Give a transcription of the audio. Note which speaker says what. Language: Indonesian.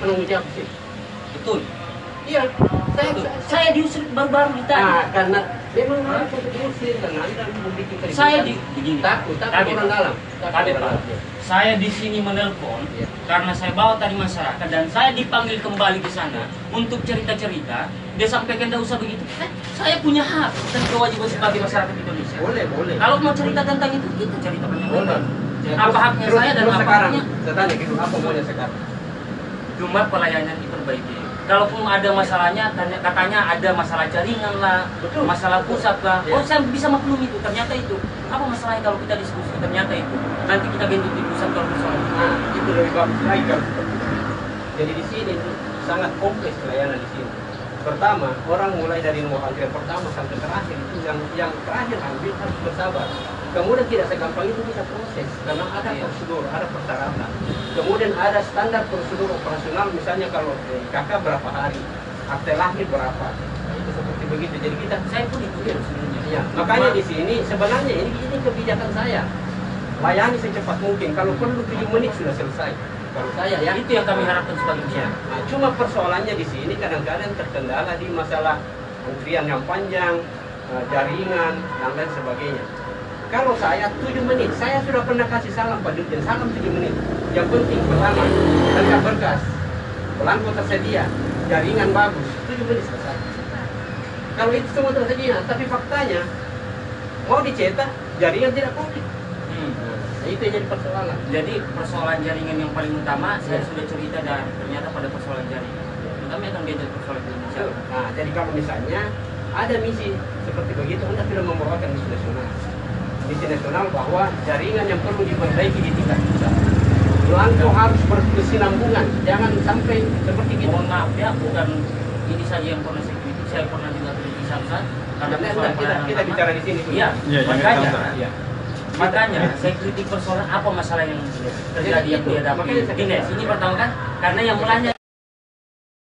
Speaker 1: penanggung jawab sih.
Speaker 2: Betul.
Speaker 1: Iya,
Speaker 2: Saya diusir baru-baru ditanya.
Speaker 1: nah, karena memang harus diusir karena Anda membuat keributan.
Speaker 2: Saya begini.
Speaker 1: takut
Speaker 2: Kaget,
Speaker 1: orang
Speaker 2: Pak.
Speaker 1: dalam.
Speaker 2: Kaget, Pak. Saya di sini menelpon
Speaker 1: Iya.
Speaker 2: karena saya bawa tadi masyarakat dan saya dipanggil kembali ke sana untuk cerita-cerita. Dia sampaikan tidak usah begitu. Saya punya hak dan kewajiban sebagai masyarakat Indonesia.
Speaker 1: Boleh.
Speaker 2: Kalau mau cerita tentang itu kita cerita
Speaker 1: Boleh.
Speaker 2: tentang apa haknya saya dan apa
Speaker 1: sekarang,
Speaker 2: haknya.
Speaker 1: saya tanya gitu, apa maunya sekarang?
Speaker 2: Cuma pelayanan diperbaiki. Kalaupun ada masalahnya, katanya ada masalah jaringan lah,
Speaker 1: Betul.
Speaker 2: masalah pusat lah.
Speaker 1: Ya.
Speaker 2: Oh, saya bisa maklum itu. Ternyata itu. Apa masalahnya kalau kita diskusi? Ternyata itu. Nanti kita ganti di pusat kalau masalah.
Speaker 1: Nah, itu lebih bagus lagi kalau seperti itu. Jadi di sini sangat kompleks pelayanan di sini. Pertama, orang mulai dari nomor antrian pertama sampai terakhir itu yang terakhir ambil harus bersabar. Kemudian tidak segampang itu bisa proses karena ada prosedur, ada persyaratan. Kemudian ada standar prosedur operasional, misalnya kalau kakak berapa hari, akte lahir berapa. Nah, itu seperti begitu. Jadi
Speaker 2: Saya pun ikut prosedurnya.
Speaker 1: ya, makanya di sini sebenarnya ini kebijakan saya. Layani secepat mungkin. Kalau perlu 7 menit sudah selesai. Kalau saya ya.
Speaker 2: Itu yang kami harapkan sebagai
Speaker 1: Ya.
Speaker 2: masyarakat.
Speaker 1: Nah, cuma persoalannya di sini kadang-kadang terkendala di masalah antrian yang panjang, jaringan dan lain sebagainya. Kalau saya 7 menit, saya sudah pernah kasih salam Pak Dirjen, salam 7 menit. Yang penting pertama, lengkap berkas, belangko tersedia, jaringan bagus, 7 menit selesai. Kalau itu semua tersedia, tapi faktanya mau dicetak, jaringan tidak komplit. Nah, itu yang jadi persoalan.
Speaker 2: Jadi persoalan jaringan yang paling utama saya sudah cerita dan ternyata pada persoalan jaringan. Kami akan gadget persoalan Indonesia.
Speaker 1: Nah, jadi kalau misalnya ada misi seperti begitu, Anda sudah membawakan misi nasional. Misi nasional bahwa jaringan yang perlu diperbaiki di tingkat pusat. Belangko harus berkesinambungan, jangan sampai seperti kita.
Speaker 2: Mohon maaf ya, bukan ini saja yang pernah saya kritik, saya pernah juga kritik Samsat. Karena persoalan
Speaker 1: Kita bicara di sini.
Speaker 2: Iya,
Speaker 3: Iya,
Speaker 2: makanya.
Speaker 3: jangan
Speaker 1: Ya.
Speaker 2: Makanya saya kritik persoalan apa masalah yang terjadi yang dia dapat.
Speaker 1: Makanya saya
Speaker 2: Gini, ini pertama kan karena yang melanggar